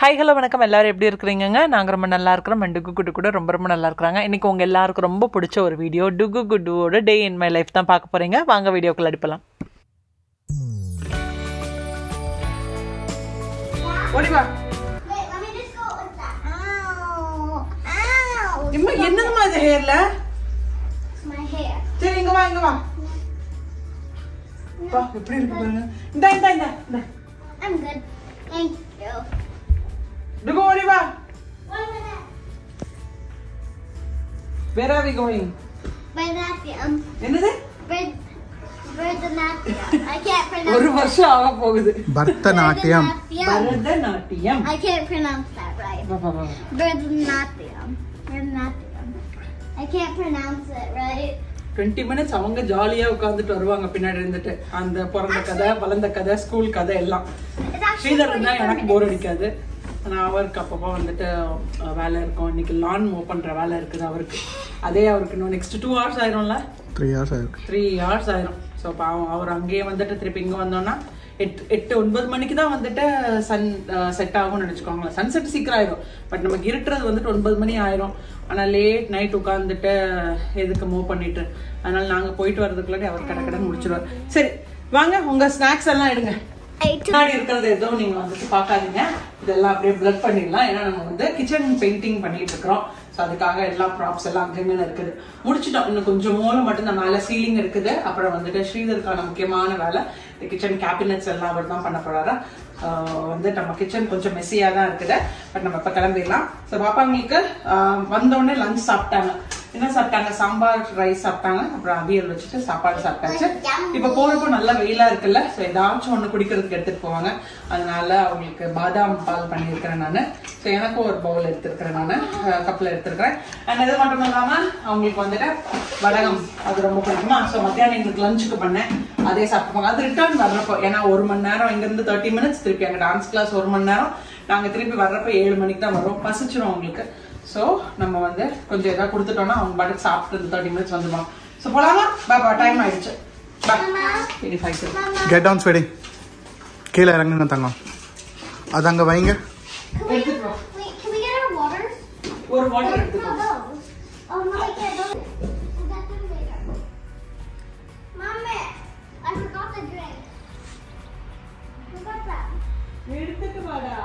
Hi hello வணக்கம், எல்லாரும் எப்படி இருக்கிறீங்க? நாங்கள் ரொம்ப நல்லா இருக்கிறோம். அண்ட் டுகு குட்டு கூட ரொம்ப ரொம்ப நல்லா இருக்கிறாங்க. இன்றைக்கி உங்கள் எல்லாருக்கும் ரொம்ப பிடிச்ச ஒரு வீடியோ டுகு குட்டுவோட டே இன் மை லைஃப் தான் பார்க்க போகிறீங்க. வாங்க வீடியோக்குள்ள அடிப்பலாம். என்னமா இது ஹேர்ல? சரி இங்க வா இங்க வா. பா எப்படி இருக்கு பாருங்க. இந்த I'm good. Thank you. Dugo ori va. Where are we going? Bharatanatyam. என்னது? Bharatanatyam. I can't pronounce. ஒரு வருஷம் ஆக போகுது. Bharatanatyam. Bharatanatyam. I can't pronounce that right. Bharatanatyam. I can't pronounce it right. 20 minutes அவங்க ஜாலியா உட்கார்ந்துட்டு வருவாங்க பின்னாடி இருந்துட்டு. அந்த பிறந்த கதை, வளர்ந்த கதை, ஸ்கூல் கதை எல்லாம். ஸ்ரீதர் இருந்தா எனக்கு போர் அடிக்காது. ஆனால் அவருக்கு அப்பப்போ வந்துட்டு வேலை இருக்கும். இன்னைக்கு லான் மூவ் பண்ற வேலை இருக்குது அவருக்கு. அதே அவருக்கு இன்னும் நெக்ஸ்ட் 2 hours ஆயிரும்ல. 3 hours ஆயிரும். 3 hours ஆயிரும். ஸோ பாவம் அவர் அங்கேயே வந்துட்டு திருப்பி இங்கே வந்தோன்னா 8-9 மணிக்கு தான் வந்துட்டு சன் செட் ஆகும்னு நினச்சிக்கோங்களேன். சன் செட் சீக்கிரம் ஆயிரும். பட் நமக்கு இருட்டுறது வந்துட்டு 9 மணி ஆயிரும். ஆனால் லேட் நைட் உட்காந்துட்டு எதுக்கு மூவ் பண்ணிட்டு, அதனால நாங்கள் போயிட்டு வர்றதுக்குள்ளாடி அவர் கடைக்கடன் முடிச்சிடுவார். சரி வாங்க, உங்க ஸ்நாக்ஸ் எல்லாம் எடுங்க. முன்னாடி இருக்கிறது எதுவும் நீங்க வந்துட்டு பார்க்காதீங்க. இதெல்லாம் அப்படியே பிளட் பண்ணிடலாம். ஏன்னா நம்ம வந்து கிச்சன் பெயிண்டிங் பண்ணிட்டு இருக்கிறோம். ஸோ அதுக்காக எல்லா ப்ராப்ஸ் எல்லாம் அங்கங்கே இருக்குது. முடிச்சிட்டோம். இன்னும் கொஞ்சம் மூளை மட்டும் தான், மேலே சீலிங் இருக்குது. அப்புறம் வந்துட்டு ஸ்ரீதருக்கான முக்கியமான வேலை இந்த கிச்சன் கேபினட்ஸ் எல்லாம் அவர் தான் பண்ண போறாரு. வந்து நம்ம கிச்சன் கொஞ்சம் மெஸ்ஸியா தான் இருக்குது. பட் நம்ம இப்போ கிளம்பிடலாம். ஸோ பாப்பாங்களுக்கு வந்தோடனே லஞ்ச் சாப்பிட்டாங்க. என்ன சாப்பிட்டாங்க? சாம்பார் ரைஸ் சாப்பிட்டாங்க. அப்புறம் அவியல் வச்சுட்டு சாப்பாடு சாப்பிட்டாச்சு. இப்போ போறப்போ நல்லா வெயிலா இருக்குல்ல. ஸோ ஏதாச்சும் ஒன்று குடிக்கிறதுக்கு எடுத்துட்டு போவாங்க. அதனால அவங்களுக்கு பாதாம் பால் பண்ணியிருக்கிறேன் நான். ஸோ எனக்கும் ஒரு பவுல் எடுத்துருக்கிறேன் நான், கப்பில் எடுத்துருக்கிறேன். அண்ட் இது மட்டும் இல்லாம அவங்களுக்கு வந்துட்டு வடகம் அது ரொம்ப பிடிக்குமா. ஸோ மத்தியானம் எங்களுக்கு லஞ்சுக்கு பண்ணேன். அதே சாப்பிட்டுப்பாங்க. அது ரிட்டர்ன் வர்றப்போ, ஏன்னா 1 மணி நேரம் இங்கிருந்து 30 minutes, திருப்பி அங்கே டான்ஸ் கிளாஸ் 1 மணி நேரம். நாங்கள் திருப்பி வர்றப்போ 7 மணிக்கு தான் வரும். பசிச்சிடும் அவங்களுக்கு. ஸோ நம்ம வந்து கொஞ்சம் ஏதாவது கொடுத்துட்டோம்னா அவங்க பாட்டுக்கு சாப்பிட்டு 30 minutes வந்துடுவாங்க. ஸோ போலாமா? பாப்பா டைம் ஆயிடுச்சு. Get down sweetie. கீழே இறங்குங்க தங்கம். அது அங்கே வைங்க. ஒரு வாட்டர் எடுத்துக்கோ. எடுத்துட்டு வாடா.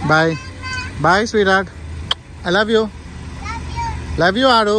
Bye. Bye, sweetheart. I love you. Love you, Aru.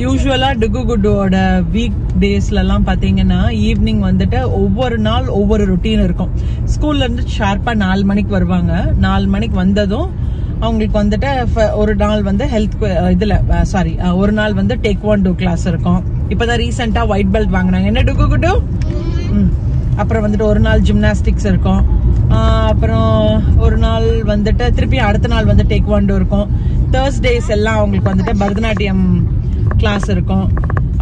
யூஸ்வலா டுகு குட்டோட வீக் டேஸ்லாம் பாத்தீங்கன்னா ஈவினிங் வந்துட்டு ஒவ்வொரு நாள் ஒவ்வொரு ரொட்டீன் இருக்கும். ஸ்கூல்ல இருந்து ஷார்ப்பா 4 மணிக்கு வருவாங்க. 4 மணிக்கு வந்ததும் அவங்களுக்கு வந்துட்டு ஒரு நாள் வந்து ஒரு நாள் வந்து டேக்வாண்டோ கிளாஸ் இருக்கும். இப்பதான் ரீசெண்டா ஒயிட் பெல்ட் வாங்கினாங்க. என்ன டுகு குட்டு? அப்புறம் வந்துட்டு ஒரு நாள் ஜிம்னாஸ்டிக்ஸ் இருக்கும். அப்புறம் ஒரு நாள் வந்துட்டு திருப்பி அடுத்த நாள் வந்து டேக்வாண்டோ இருக்கும். தேர்ஸ்டேஸ் எல்லாம் அவங்களுக்கு வந்துட்டு பரதநாட்டியம் கிளாஸ் இருக்கும்.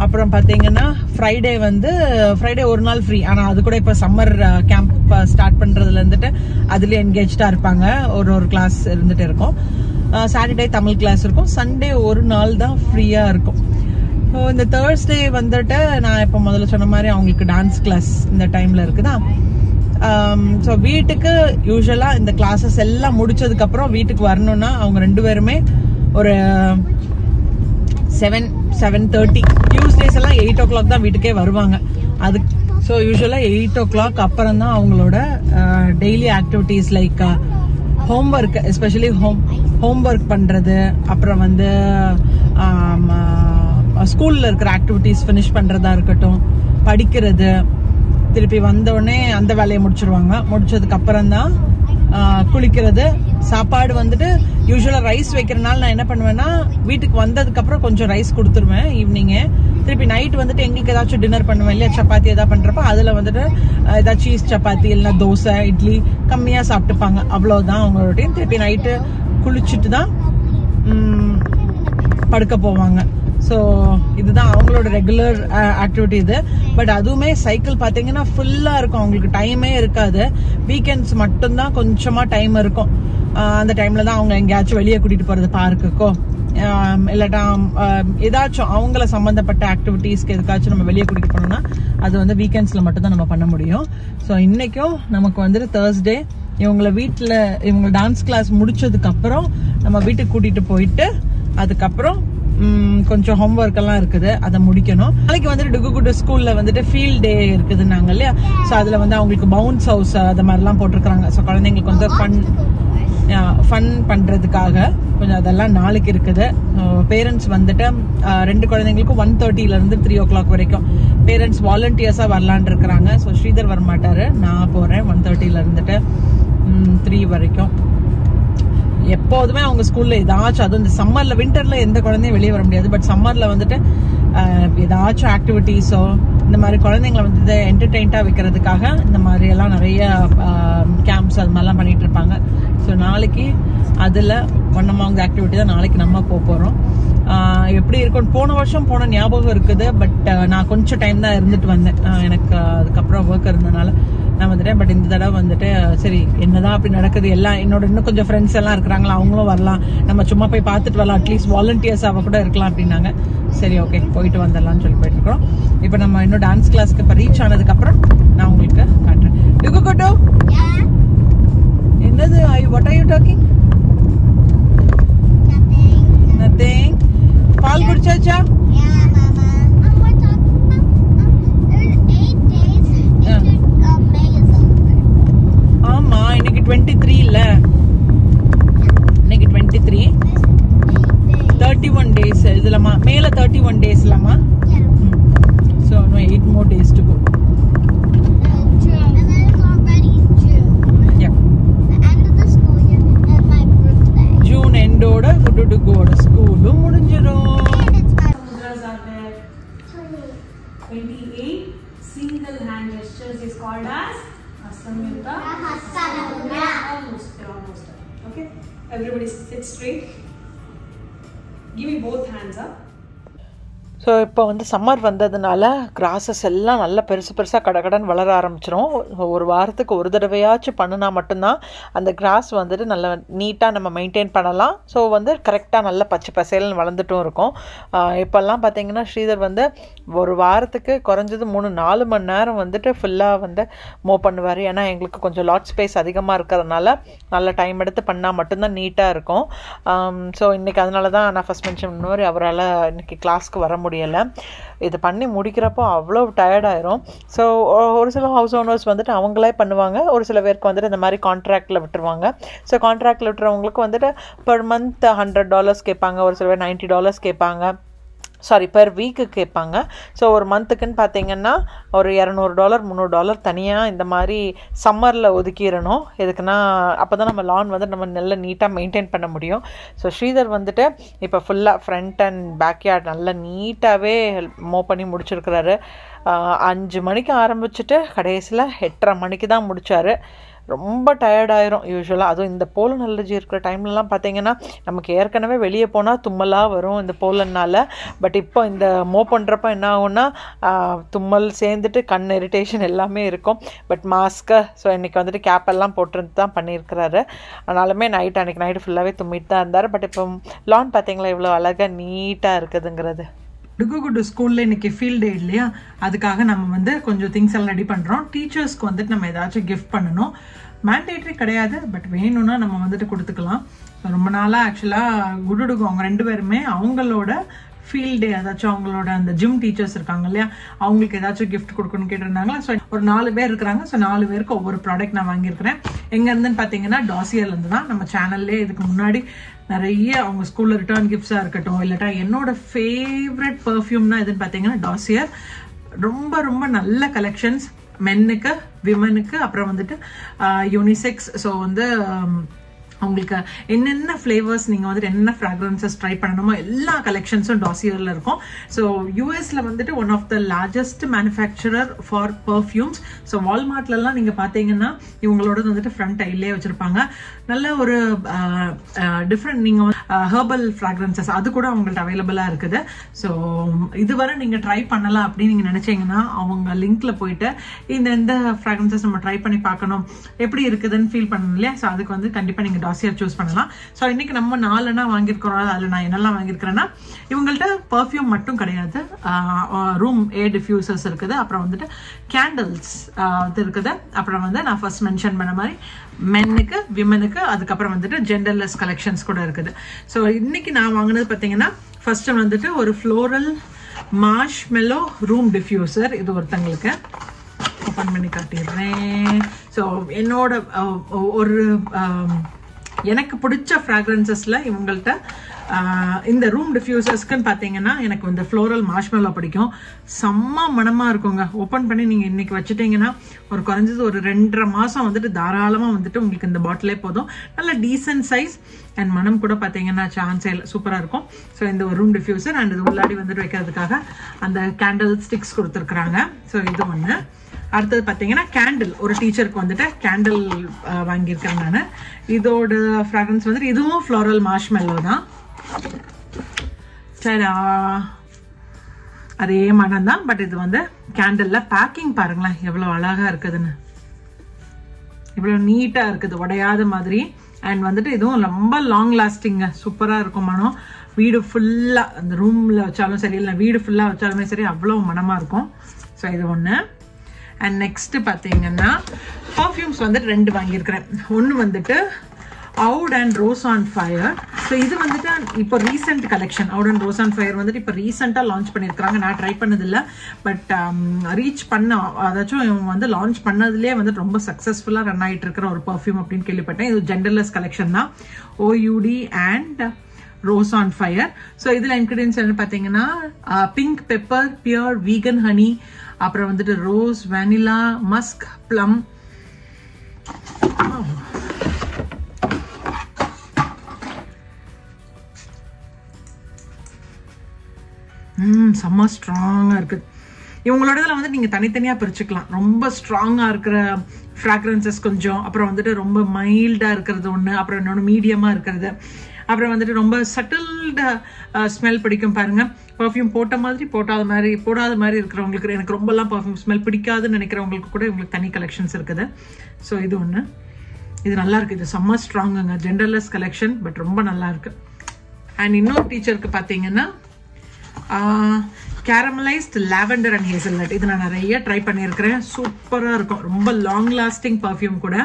அப்புறம் பாத்தீங்கன்னா ஃப்ரைடே ஒரு நாள் ஃப்ரீ. ஆனா அது கூட இப்ப சம்மர் கேம்ப் ஸ்டார்ட் பண்றதுல இருந்துட்டு அதுல என்கேஜ்டா இருப்பாங்க. ஒரு கிளாஸ் இருந்துட்டு இருக்கும். சாட்டர்டே தமிழ் கிளாஸ் இருக்கும். சண்டே ஒரு நாள் தான் ஃப்ரீயா இருக்கும். ஸோ இந்த தேர்ஸ்டே வந்துட்டு நான் இப்போ முதல்ல சொன்ன மாதிரி அவங்களுக்கு டான்ஸ் கிளாஸ் இந்த டைம்ல இருக்குதா. ஸோ வீட்டுக்கு யூஸ்வலா இந்த கிளாஸஸ் எல்லாம் முடிச்சதுக்கு அப்புறம் வீட்டுக்கு வரணும்னா அவங்க 2 பேருமே ஒரு 7:30 டியூஸ்டேஸ் எல்லாம் 8 o'clock தான் வீட்டுக்கே வருவாங்க. அது ஸோ யூஸ்வலா 8 o'clock அப்புறம் தான் அவங்களோட daily activities like homework, especially homework பண்றது, அப்புறம் வந்து ஸ்கூல்ல இருக்கிற ஆக்டிவிட்டிஸ் ஃபினிஷ் பண்றதா இருக்கட்டும், படிக்கிறது, திருப்பி வந்தோடனே அந்த வேலையை முடிச்சிருவாங்க. முடிச்சதுக்கு அப்புறம் தான் குளிக்கிறது. சாப்பாடு வந்துட்டு யூஸ்வலா ரைஸ் வைக்கிறனால நான் என்ன பண்ணுவேன்னா வீட்டுக்கு வந்ததுக்கு அப்புறம் கொஞ்சம் ரைஸ் கொடுத்துருவேன் ஈவினிங்கு. திருப்பி நைட் வந்துட்டு எங்களுக்கு ஏதாச்சும் டின்னர் பண்ணுவேன் இல்லையா, சப்பாத்தி ஏதாவது பண்றப்ப அதுல வந்துட்டு ஏதாவது சீஸ் சப்பாத்தி இல்லைன்னா தோசை இட்லி கம்மியா சாப்பிட்டுப்பாங்க. அவ்வளவுதான் அவங்களோட. திருப்பி நைட்டு குளிச்சுட்டு தான் படுக்க போவாங்க. ஸோ இதுதான் அவங்களோட ரெகுலர் ஆக்டிவிட்டி இது. பட் அதுவுமே சைக்கிள் பார்த்தீங்கன்னா ஃபுல்லாக இருக்கும், அவங்களுக்கு டைமே இருக்காது. வீக்கெண்ட்ஸ் மட்டும்தான் கொஞ்சமாக டைம் இருக்கும். அந்த டைம்ல தான் அவங்க எங்கேயாச்சும் வெளியே கூட்டிட்டு போறது, பார்க்குக்கோ இல்லாட்டா ஏதாச்சும் அவங்கள சம்பந்தப்பட்ட ஆக்டிவிட்டீஸ்க்கு எதுக்காச்சும் நம்ம வெளியே கூட்டிட்டு போனோம்னா அது வந்து வீக்கெண்ட்ஸ்ல மட்டும் தான் நம்ம பண்ண முடியும். ஸோ இன்னைக்கும் நமக்கு வந்துட்டு Thursday இவங்களை வீட்டில் இவங்க டான்ஸ் கிளாஸ் முடிச்சதுக்கு அப்புறம் நம்ம வீட்டுக்கு கூட்டிட்டு போயிட்டு அதுக்கப்புறம் கொஞ்சம் ஹோம்ஒர்க் எல்லாம் இருக்குது, அதை முடிக்கணும். நாளைக்கு வந்துட்டு டுகுகுடு ஸ்கூல்ல வந்துட்டு ஃபீல்ட் டே இருக்குதுன்னாங்க இல்லையா. ஸோ அதுல வந்து அவங்களுக்கு பவுன்ஸ் ஹவுஸ் அது மாதிரிலாம் போட்டிருக்காங்க. ஸோ குழந்தைங்களுக்கு வந்து ஃபன் பண்றதுக்காக கொஞ்சம் அதெல்லாம் நாளைக்கு இருக்குது. பேரண்ட்ஸ் வந்துட்டு 2 குழந்தைங்களுக்கும் 1:30 இருந்து 3 o'clock வரைக்கும் பேரண்ட்ஸ் வாலண்டியர்ஸா வரலான் இருக்கிறாங்க. ஸோ ஸ்ரீதர் வரமாட்டாரு, நான் போறேன் 1:30 இருந்துட்டு 3 வரைக்கும். எப்போதுமே அவங்க ஸ்கூல்ல ஏதாச்சும், அதுவும் இந்த சம்மர்ல, விண்டர்ல எந்த குழந்தையும் வெளியே வர முடியாது. பட் சம்மர்ல வந்துட்டு ஏதாச்சும் ஆக்டிவிட்டிஸோ இந்த மாதிரி குழந்தைங்களை வந்து என்டர்டெயின்டா வைக்கிறதுக்காக இந்த மாதிரி எல்லாம் நிறைய கேம்ப்ஸ் அது மாதிரிலாம் பண்ணிட்டு இருப்பாங்க. ஸோ நாளைக்கு அதுல ஒன் அமாங் ஆக்டிவிட்டி தான் நாளைக்கு நம்ம போறோம். எப்படி இருக்கும், போன வருஷம் போன ஞாபகம் இருக்குது. பட் நான் கொஞ்சம் டைம் தான் இருந்துட்டு வந்தேன், எனக்கு அதுக்கப்புறம் ஒர்க் இருந்ததுனால நான் வந்துட்டேன். பட் இந்த தடவை வந்துட்டு சரி என்னதான் அப்படி நடக்குது, எல்லாம் என்னோட இன்னும் கொஞ்சம் ஃப்ரெண்ட்ஸ் எல்லாம் இருக்கிறாங்களா, அவங்களும் வரலாம், நம்ம சும்மா போய் பார்த்துட்டு வரலாம், அட்லீஸ்ட் வாலண்டியர்ஸாக கூட இருக்கலாம் அப்படின்னாங்க. சரி ஓகே போயிட்டு வந்துடலாம்னு சொல்லி போயிட்டு இருக்கோம். இப்போ நம்ம இன்னும் டான்ஸ் கிளாஸ்க்கு இப்போ ரீச் ஆனதுக்கு அப்புறம் நான் உங்களுக்கு காட்டுறேன். டுகுகுடு என்னது, what are you talking? Nothing. பால் குடிச்சாச்சா? ஆமா இன்னைக்கு 23 இல்ல, இன்னைக்கு 23 31 days இதுலமா மேல 31 days லமா. So no 8 more days to go. June end ஓட குடுடுகோட ஸ்கூலும் முடிஞ்சிரும். 28 single hand gestures is called as Hasamyuta. Almost. Okay, everybody sit straight. Give me both hands up. So இப்போ வந்து சம்மர் வந்ததுனால கிராஸஸ் எல்லாம் நல்லா பெருசு பெருசாக கடகடன்னு வளர ஆரம்பிச்சிரும். ஒரு வாரத்துக்கு ஒரு தடவையாச்சும் பண்ணினா மட்டும்தான் அந்த கிராஸ் வந்துட்டு நல்லா நீட்டாக நம்ம மெயின்டைன் பண்ணலாம். ஸோ வந்து கரெக்டாக நல்லா பச்சை பசேல்னு வளர்ந்துட்டும் இருக்கும். இப்போல்லாம் பார்த்தீங்கன்னா ஸ்ரீதர் வந்து ஒரு வாரத்துக்கு குறைஞ்சது 3-4 மணி நேரம் வந்துட்டு ஃபுல்லாக வந்து மூவ் பண்ணுவார். ஏன்னா எங்களுக்கு கொஞ்சம் லாட் ஸ்பேஸ் அதிகமாக இருக்கிறதுனால நல்ல டைம் எடுத்து பண்ணால் மட்டும்தான் நீட்டாக இருக்கும். ஸோ இன்றைக்கி அதனால தான் நான் ஃபஸ்ட் மென்ஷன் பண்ணுவார், அவரால் இன்றைக்கி கிளாஸ்க்கு வர முடியலை. இது பண்ணி முடிக்கிறப்போ அவ்வளோ டயர்டாயிரும். ஸோ ஒரு சில ஹவுஸ் ஓனர்ஸ் வந்துட்டு அவங்களே பண்ணுவாங்க, ஒரு சில பேருக்கு வந்துட்டு இந்த மாதிரி கான்ட்ராக்டில் விட்டுருவாங்க. ஸோ கான்ட்ராக்டில் விட்டுறவங்களுக்கு வந்துட்டு பெர் மந்த் $100 கேட்பாங்க, ஒரு சில பேர் $90 கேட்பாங்க, பெர் வீக்கு கேட்பாங்க. ஸோ ஒரு மந்த்துக்குன்னு பார்த்தீங்கன்னா ஒரு $200 $300 தனியாக இந்த மாதிரி சம்மரில் ஒதுக்கிடணும். எதுக்குன்னா அப்போ தான் நம்ம லான் வந்து நம்ம நல்லா நீட்டாக மெயின்டைன் பண்ண முடியும். ஸோ ஸ்ரீதர் வந்துட்டு இப்போ ஃபுல்லாக ஃப்ரண்ட் அண்ட் பேக்யார்ட் நல்லா நீட்டாகவே மூவ் பண்ணி முடிச்சிருக்கிறாரு. 5 மணிக்கு ஆரம்பிச்சுட்டு கடைசியில் 8:30 மணிக்கு தான் முடித்தார். ரொம்ப டயர்டாயிரும் யூஸ்வலாக. அதுவும் இந்த போலன் அலர்ஜி இருக்கிற டைம்லலாம் பார்த்தீங்கன்னா நமக்கு ஏற்கனவே வெளியே போனால் தும்மலாக வரும் இந்த போலன்னால். பட் இப்போ இந்த மூவ் பண்ணுறப்ப என்ன ஆகும்னா தும்மல் சேர்ந்துட்டு கண் இரிட்டேஷன் எல்லாமே இருக்கும். பட் மாஸ்க்கு ஸோ இன்றைக்கி வந்துட்டு கேப்பெல்லாம் போட்டுருந்து தான் பண்ணியிருக்கிறாரு. ஆனாலுமே அன்றைக்கி நைட்டு ஃபுல்லாகவே தும்மிட்டு தான் இருந்தார். பட் இப்போ லான் பார்த்தீங்களா இவ்வளோ அழகாக நீட்டாக இருக்குதுங்கிறது. டுகுகுடு ஸ்கூல்ல இன்னைக்கு ஃபீல்ட் டே இல்லையா, அதுக்காக நம்ம வந்து கொஞ்சம் திங்ஸ் எல்லாம் ரெடி பண்றோம். டீச்சர்ஸ்க்கு வந்துட்டு நம்ம ஏதாச்சும் கிஃப்ட் பண்ணணும். மேண்டேட்ரி கிடையாது, பட் வேணும்னா நம்ம வந்துட்டு கொடுத்துக்கலாம். ரொம்ப நாளா ஆக்சுவலா குடுடுகு அவங்க 2 பேருமே அவங்களோட ஃபீல்ட் டே ஏதாச்சும் அவங்களோட அந்த ஜிம் டீச்சர்ஸ் இருக்காங்க இல்லையா, அவங்களுக்கு ஏதாச்சும் கிஃப்ட் கொடுக்கணும்னு கேட்டிருந்தாங்களா. ஸோ ஒரு 4 பேர் இருக்கிறாங்க. ஸோ 4 பேருக்கு ஒவ்வொரு ப்ராடக்ட் நான் வாங்கியிருக்கிறேன். எங்க இருந்துன்னு பாத்தீங்கன்னா டாசியர்ல இருந்து தான். நம்ம சேனல்லே இதுக்கு முன்னாடி நிறைய அவங்க ஸ்கூல்ல ரிட்டர்ன் கிஃப்ட்ஸா இருக்கட்டும், இல்லாட்டா என்னோட ஃபேவரட் பெர்ஃப்யூம்னா எதுன்னு பாத்தீங்கன்னா டாசியர். ரொம்ப ரொம்ப நல்ல கலெக்ஷன்ஸ் மென்னுக்கு, விமனுக்கு, அப்புறம் வந்துட்டு யூனிசெக்ஸ். ஸோ வந்து உங்களுக்கு என்னென்ன ஃப்ளேவர்ஸ் நீங்கள் வந்துட்டு என்னென்ன ஃப்ராக்ரன்சஸ் ட்ரை பண்ணணுமோ எல்லா கலெக்ஷன்ஸும் டாசியரில் இருக்கும். ஸோ யூஎஸ்ல வந்துட்டு one of the largest manufacturer for perfumes. So வால்மார்ட்லலாம் நீங்கள் பார்த்தீங்கன்னா இவங்களோட வந்துட்டு ஃப்ரண்ட் ஐட்லேயே வச்சுருப்பாங்க. நல்ல ஒரு டிஃப்ரெண்ட் நீங்கள் ஹெர்பல் ஃப்ராக்ரன்சஸ் அது கூட அவங்கள்ட்ட அவைலபிளாக இருக்குது. ஸோ இதுவரை நீங்கள் ட்ரை பண்ணலாம் அப்படின்னு நீங்கள் நினச்சிங்கன்னா அவங்க லிங்க்ல போயிட்டு இந்த ஃப்ராக்ரன்சஸ் நம்ம ட்ரை பண்ணி பார்க்கணும், எப்படி இருக்குதுன்னு ஃபீல் பண்ணணும் இல்லையா. ஸோ அதுக்கு வந்து கண்டிப்பாக நீங்கள் டாசியர் சூஸ் பண்ணலாம். ஸோ இன்னைக்கு நம்ம 4 வாங்கியிருக்கிறோம். அதில் நான் என்னெல்லாம் வாங்கியிருக்கிறேன்னா, இவங்கள்ட்ட பர்ஃப்யூம் மட்டும் கிடையாது, ரூம் ஏர் டிஃப்யூசர்ஸ் இருக்குது, அப்புறம் வந்துட்டு கேண்டில்ஸ் இது இருக்குது, அப்புறம் வந்து நான் ஃபர்ஸ்ட் மென்ஷன் பண்ண மாதிரி மென்னுக்கு, விமனுக்கு, அதுக்கப்புறம் வந்துட்டு ஜெண்டர்லெஸ் கலெக்ஷன்ஸ் கூட இருக்குது. ஸோ இன்னைக்கு நான் வாங்கினது பார்த்தீங்கன்னா ஃபர்ஸ்ட் வந்துட்டு ஒரு ஃப்ளோரல் மார்ஷ்மெல்லோ ரூம் டிஃப்யூசர். இது ஒருத்தங்களுக்கு ஓப்பன் பண்ணி காட்டிடுறேன். ஸோ என்னோட ஒரு எனக்கு பிடிச்ச ஃப்ராக்ரன்சஸ்ல இவங்கள்ட்ட இந்த ரூம் டிஃப்யூசர்ஸ்க்குன்னு பார்த்தீங்கன்னா எனக்கு வந்து ஃப்ளோரல் மார்ஷ்மெல்லோ பிடிக்கும். செம்ம மனமாக இருக்குங்க. ஓப்பன் பண்ணி நீங்கள் இன்னைக்கு வச்சுட்டீங்கன்னா ஒரு குறைஞ்சது ஒரு 2.5 மாதம் வந்துட்டு தாராளமாக வந்துட்டு உங்களுக்கு இந்த பாட்டிலே போதும். நல்ல டீசன்ட் சைஸ் அண்ட் மனம் கூட பார்த்தீங்கன்னா சான்ஸே சூப்பராக இருக்கும். ஸோ இந்த ஒரு ரூம் டிஃப்யூசர் அண்ட் இது உள்ளாடி வந்துட்டு வைக்கிறதுக்காக அந்த கேண்டில் ஸ்டிக்ஸ் கொடுத்துருக்குறாங்க. ஸோ இது ஒன்று. அடுத்தது பார்த்தீங்கன்னா கேண்டில், ஒரு டீச்சருக்கு வந்துட்டு கேண்டில் வாங்கியிருக்கேன் நான். இதோட ஃப்ராக்ரன்ஸ் வந்துட்டு இதுவும் ஃப்ளோரல் மார்ஷ்மெல்லோ தான். சரி, அதே மனம் தான், பட் இது வந்து கேண்டில்ல பேக்கிங் பாருங்களேன் எவ்வளோ அழகா இருக்குதுன்னு, இவ்வளோ நீட்டா இருக்குது, உடையாத மாதிரி. அண்ட் வந்துட்டு இதுவும் ரொம்ப லாங் லாஸ்டிங்க, சூப்பரா இருக்கும் மனம். வீடு ஃபுல்லா, அந்த ரூம்ல வச்சாலும் சரி, இல்லை வீடு ஃபுல்லா வச்சாலுமே சரி, அவ்வளோ மனமா இருக்கும். ஸோ இது ஒன்று. அண்ட் நெக்ஸ்ட் பார்த்தீங்கன்னா பர்ஃப்யூம்ஸ் வந்துட்டு 2 வாங்கியிருக்கிறேன். ஒன்று வந்துட்டு out and rose on fire. So இது வந்துட்டு இப்போ recent collection. Out and rose on fire வந்துட்டு இப்போ ரீசெண்டாக லான்ச் பண்ணியிருக்காங்க. நான் ட்ரை பண்ணதில்லை, பட் ரீச் பண்ண அதாச்சும் இவங்க வந்து லான்ச் பண்ணதுலேயே வந்துட்டு ரொம்ப சக்ஸஸ்ஃபுல்லாக ரன் ஆகிட்டு இருக்கிற ஒரு பர்ஃப்யூம் அப்படின்னு கேள்விப்பட்டேன். இது ஜெண்டர்லெஸ் கலெக்ஷன் தான், OUD and rose on fire. So இதில் இன்க்ரீடியன்ஸ் என்ன பார்த்தீங்கன்னா pink pepper, pure vegan honey, அப்புறம் வந்துட்டு ரோஸ், வெனிலா, மஸ்க், ப்ளம். செம்ம ஸ்ட்ராங்கா இருக்குது. இவங்களோட இதில் வந்து நீங்கள் தனித்தனியாக பிரிச்சுக்கலாம். ரொம்ப ஸ்ட்ராங்காக இருக்கிற ஃப்ராக்ரன்சஸ் கொஞ்சம், அப்புறம் வந்துட்டு ரொம்ப மைல்டாக இருக்கிறது ஒன்று, அப்புறம் இன்னொன்று மீடியமாக இருக்கிறது, அப்புறம் வந்துட்டு ரொம்ப சட்டில்டு ஸ்மெல் பிடிக்கும் பாருங்க. பர்ஃப்யூம் போட்ட மாதிரி போடாத மாதிரி இருக்கிறவங்களுக்கு, எனக்கு ரொம்பலாம் பர்ஃப்யூம் ஸ்மெல் பிடிக்காதுன்னு நினைக்கிறவங்களுக்கு கூட இவங்களுக்கு தனி கலெக்ஷன்ஸ் இருக்குது. ஸோ இது ஒன்று. இது நல்லா இருக்கு. இது செம்ம ஸ்ட்ராங்குங்க, ஜெண்டர்லெஸ் கலெக்ஷன், பட் ரொம்ப நல்லா இருக்கு. அண்ட் இன்னொரு டீச்சருக்கு பார்த்தீங்கன்னா கேரமலைஸ்ட் லாவெண்டர் அண்ட் ஹேசல்நட். இது நான் நிறைய ட்ரை பண்ணியிருக்கிறேன். சூப்பராக இருக்கும், ரொம்ப லாங் லாஸ்டிங் பர்ஃப்யூம் கூட.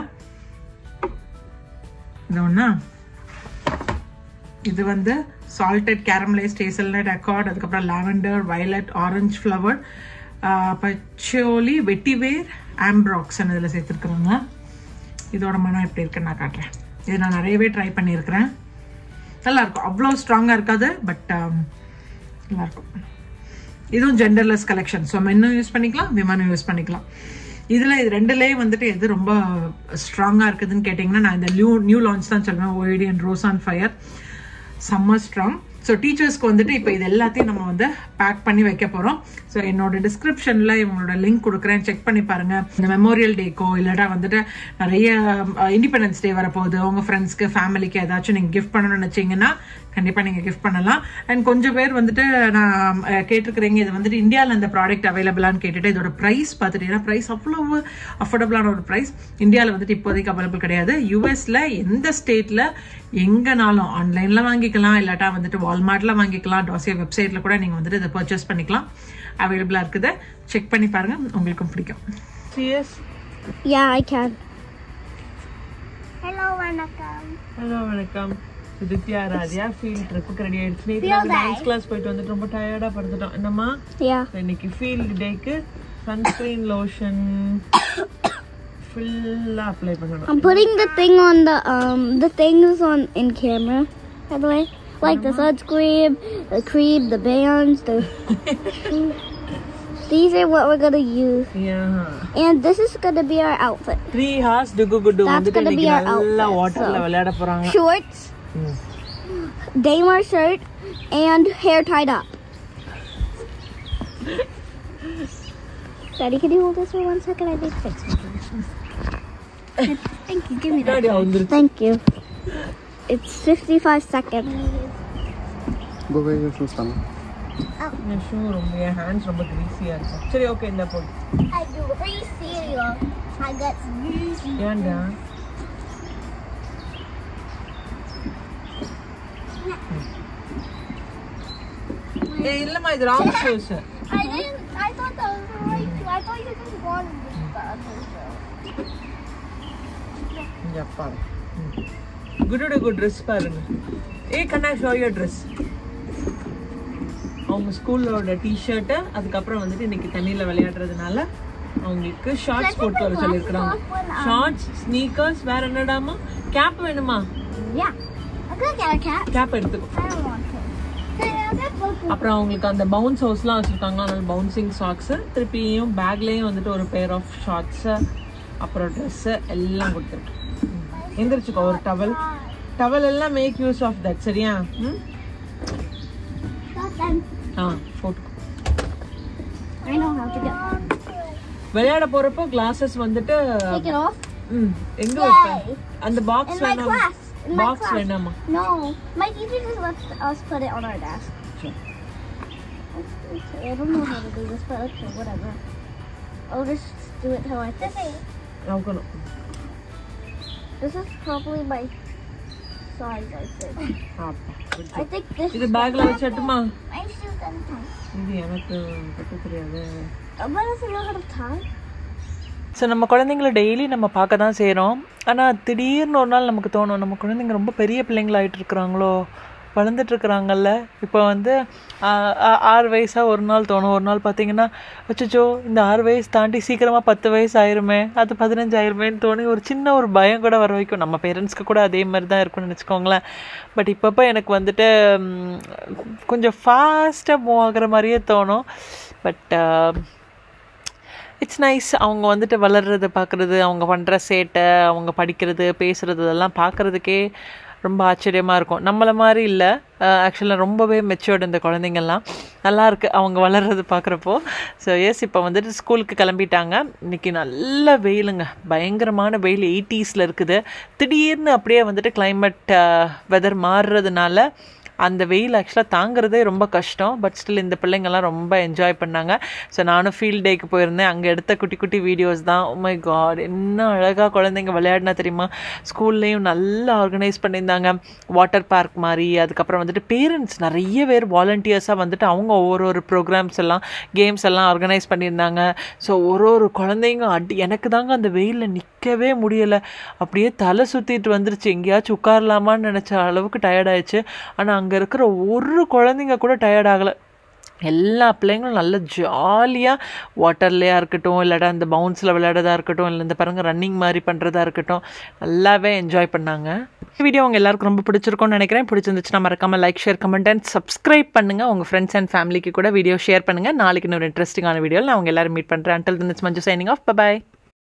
இது ஒண்ணா. இது வந்து சால்டட் கேரமலைஸ்ட் ஹேசல்நட் அக்கார்ட், அதுக்கப்புறம் lavender, violet, orange flower, patchouli, vetiver, ambrox இதில் சேர்த்துருக்குறாங்க. இதோட மனம் எப்படி இருக்குன்னு நான் காட்டுறேன். இது நான் நிறையவே ட்ரை பண்ணியிருக்கிறேன். நல்லா இருக்கும், அவ்வளோ ஸ்ட்ராங்காக இருக்காது, பட் நல்லா இருக்கும். இதுவும் ஜெண்டர்லெஸ் கலெக்ஷன். ஸோ மென்னும் யூஸ் பண்ணிக்கலாம், விமனும் யூஸ் பண்ணிக்கலாம். இதில் இது 2லேயே வந்துட்டு எது ரொம்ப ஸ்ட்ராங்காக இருக்குதுன்னு கேட்டிங்கன்னா நான் இந்த நியூ லான்ச் தான் சொல்லுவேன். OUD and rose on fire செம்ம ஸ்ட்ராங். ஸோ டீச்சர்ஸ்க்கு வந்துட்டு இப்போ இது எல்லாத்தையும் நம்ம வந்து பேக் பண்ணி வைக்க போகிறோம். ஸோ என்னோட டிஸ்கிரிப்ஷனில் இவங்களோட லிங்க் கொடுக்குறேன், செக் பண்ணி பாருங்கள். இந்த மெமோரியல் டேக்கோ இல்லாட்டா வந்துட்டு நிறைய இண்டிபெண்டன்ஸ் டே வரப்போகுது, உங்கள் ஃப்ரெண்ட்ஸ்க்கு ஃபேமிலிக்கு ஏதாச்சும் நீங்கள் கிஃப்ட் பண்ணணும்னு நினச்சிங்கன்னா கண்டிப்பாக நீங்கள் கிஃப்ட் பண்ணலாம். அண்ட் கொஞ்சம் பேர் வந்துட்டு நான் கேட்டிருக்கிறீங்க, இது வந்துட்டு இந்தியாவில் இந்த ப்ராடக்ட் அவைலபிளான்னு கேட்டுட்டு, இதோட ப்ரைஸ் பார்த்துட்டீங்கன்னா ப்ரைஸ் அவ்வளோ அஃபோர்டபுளான ஒரு ப்ரைஸ். இந்தியாவில் வந்துட்டு இப்போதைக்கு அவைலபிள் கிடையாது. யூஎஸில் எந்த ஸ்டேட்டில் எங்கேனாலும் ஆன்லைனில் வாங்கிக்கலாம், இல்லாட்டா வந்துட்டு வால்மார்ட்டில் வாங்கிக்கலாம், டாசியா வெப்சைட்டில் கூட நீங்கள் வந்துட்டு இதை பர்ச்சேஸ் பண்ணிக்கலாம். அவைலபிளாக இருக்குது. செக் பண்ணி பாருங்கள், உங்களுக்கும் பிடிக்கும். CS Yeah, I can. Hello, வணக்கம். ஹலோ வணக்கம். தித்யா ராதியா ஃபீல்ட் ட்ரிப்புக்கு ரெடி ஆயிடுச்சு. நேற்று டான்ஸ் கிளாஸ் போயிட்டு வந்துட்டு ரொம்ப டயர்டாக படுத்துட்டோம். என்னம்மா? இன்னைக்கு ஃபீல்ட் டேக்கு சன்ஸ்கிரீன் லோஷன் ஃபுல்லாக அப்ளை பண்ணணும். I'm putting the thing on the things on in camera, by the way, like the sunscreen, the cream, the bands, the. These are what we're gonna use. Yeah. And this is gonna be our outfit. 3 hours dugu-gudu வந்துட்டு இன்னைக்கு நல்லா வாட்டர்ல விளையாட போறாங்க. Shorts, Daymar shirt, and hair tied up. Daddy, can you hold this for 1 second? I need to fix it. Thank you. Give me that. Thank you. It's 55 seconds. Go wear your shoes, Tama. N shoe ரொம்ப, என் hands ரொம்ப கிரீஸியாக இருக்கும். சரி okay, இந்த போடு. I do cereal. I got greasy. ஏன்டா? ஏய் இல்லம்மா, இது wrong shoes. I thought that was the right shoe. I thought you just wanted the other shoe. யப்பா. குட் ட்ரெஸ் பாருங்க. ஏய் கண்ணா, ஷோ யுவர் ட்ரெஸ். அவங்க ஸ்கூலோட டிஷர்ட்டு, அதுக்கப்புறம் வந்துட்டு இன்னைக்கு தண்ணியில் விளையாடுறதுனால அவங்களுக்கு ஷார்ட்ஸ் போட்டு வர சொல்லியிருக்கிறாங்க. ஷார்ட்ஸ், ஸ்னீக்கர்ஸ், வேற என்னடாமா? கேப் வேணுமா? கேப் எடுத்துக்கோ. அப்புறம் அவங்களுக்கு அந்த பவுன்ஸ் ஹவுஸ்லாம் வச்சுருக்காங்க, அதனால பவுன்சிங் சாக்ஸு, திருப்பியும் பேக்லேயும் வந்துட்டு ஒரு பேர் ஆஃப் ஷார்ட்ஸு, அப்புறம் ட்ரெஸ்ஸு எல்லாம் கொடுத்துருக்கு. எந்திரிச்சுக்கோ. ஒரு டவல் எல்லாம் மேக் யூஸ் ஆஃப் தட். சரியா? போட்டுக்கோ. விளையாட போறப்போ கிளாஸஸ் வந்துட்டு எங்க வைப்பேன்? அந்த பாக்ஸ் வேணாமா? பாக்ஸ் வேணாமா? No, my teacher just lets us put it on our desk. Sure. I don't know how to do this, but okay, whatever. I'll just do it how I think. This is probably my size, I think. I think this. இது பேக்ல வச்சட்டுமா? My shoes are tight. இது எனக்கு கட்ட தெரியாது. I'm gonna see how to tie. So நம்ம குழந்தைங்கள daily நம்ம பார்க்க தான் செய்கிறோம். ஆனால் திடீர்னு ஒரு நாள் நமக்கு தோணும், நம்ம குழந்தைங்க ரொம்ப பெரிய பிள்ளைங்களாகிட்டு இருக்கிறாங்களோ, வளர்ந்துட்டுருக்குறாங்கல்ல. இப்போ வந்து 6 வயசாக ஒரு நாள் தோணும். ஒரு நாள் பார்த்திங்கன்னா அச்சோ இந்த 6 வயசு தாண்டி சீக்கிரமாக 10 வயசு ஆயிருமே, அது 15 ஆயிருமேன்னு தோணி ஒரு சின்ன ஒரு பயம் கூட வர வைக்கும். நம்ம பேரண்ட்ஸ்க்கு கூட அதே மாதிரி தான் இருக்கும்னு வச்சுக்கோங்களேன். பட் இப்பப்போ எனக்கு வந்துட்டு கொஞ்சம் ஃபாஸ்ட்டாக மூவ் ஆகிற மாதிரியே தோணும். But it's nice. அவங்க வந்துட்டு வளர்றது பார்க்குறது, அவங்க பண்ணுற சேட்டை, அவங்க படிக்கிறது, பேசுகிறது, இதெல்லாம் பார்க்குறதுக்கே ரொம்ப ஆச்சரியமாக இருக்கும். நம்மளை மாதிரி இல்லை, ஆக்சுவலாக ரொம்பவே மெச்சூர்டு இந்த குழந்தைங்கள்லாம். நல்லாயிருக்கு அவங்க வளர்றது பார்க்குறப்போ. ஸோ எஸ், இப்போ வந்துட்டு ஸ்கூலுக்கு கிளம்பிட்டாங்க. இன்றைக்கி நல்ல வெயிலுங்க, பயங்கரமான வெயில். 80s இருக்குது. திடீர்னு அப்படியே வந்துட்டு கிளைமேட் வெதர் மாறுறதுனால அந்த வெயில் ஆக்சுவலாக தாங்கிறதே ரொம்ப கஷ்டம். பட் ஸ்டில் இந்த பிள்ளைங்கள்லாம் ரொம்ப என்ஜாய் பண்ணாங்க. ஸோ நானும் ஃபீல்ட் டேக்கு போயிருந்தேன். அங்கே எடுத்த குட்டி குட்டி வீடியோஸ் தான். ஓ மை காட், என்ன அழகாக குழந்தைங்க விளையாடினா தெரியுமா. ஸ்கூல்லேயும் நல்லா ஆர்கனைஸ் பண்ணியிருந்தாங்க, வாட்டர் பார்க் மாதிரி. அதுக்கப்புறம் வந்துட்டு பேரண்ட்ஸ் நிறைய பேர் வாலண்டியர்ஸாக வந்துட்டு அவங்க ஒரு ப்ரோக்ராம்ஸ் எல்லாம், கேம்ஸ் எல்லாம் ஆர்கனைஸ் பண்ணியிருந்தாங்க. ஸோ ஒரு குழந்தைங்க எனக்கு தாங்க அந்த வெயிலில் நிற்கவே முடியலை. அப்படியே தலை சுற்றிட்டு வந்துருச்சு. எங்கேயாச்சும் உட்காரலாமான்னு நினச்ச அளவுக்கு டயர்டாயிடுச்சு. ஆனால் அங்கே இருக்கிற ஒரு குழந்தைங்க கூட டயர்ட் ஆகலை. எல்லா பிள்ளைங்களும் நல்ல ஜாலியாக வாட்டர்லையாக இருக்கட்டும், இல்லாட்டா அந்த பவுன்ஸில் விளையாடுறதா இருக்கட்டும், இல்லை இந்த பாருங்க ரன்னிங் மாதிரி பண்ணுறதா இருக்கட்டும், நல்லாவே என்ஜாய் பண்ணாங்க. வீடியோ உங்கள் எல்லாருக்கும் ரொம்ப பிடிச்சிருக்கும்னு நினைக்கிறேன். பிடிச்சிருந்துச்சுன்னா மறக்காமல் like, share, comment and subscribe பண்ணுங்கள். உங்கள் ஃப்ரெண்ட்ஸ் அண்ட் ஃபேமிலிக்கு கூட வீடியோ ஷேர் பண்ணுங்கள். நாளைக்கு இன்னொரு இன்ட்ரெஸ்டிங்கான வீடியோவில் நான் உங்கள் எல்லாரும் மீட் பண்ணுறேன். Until then, it's Manju signing off. Bye bye.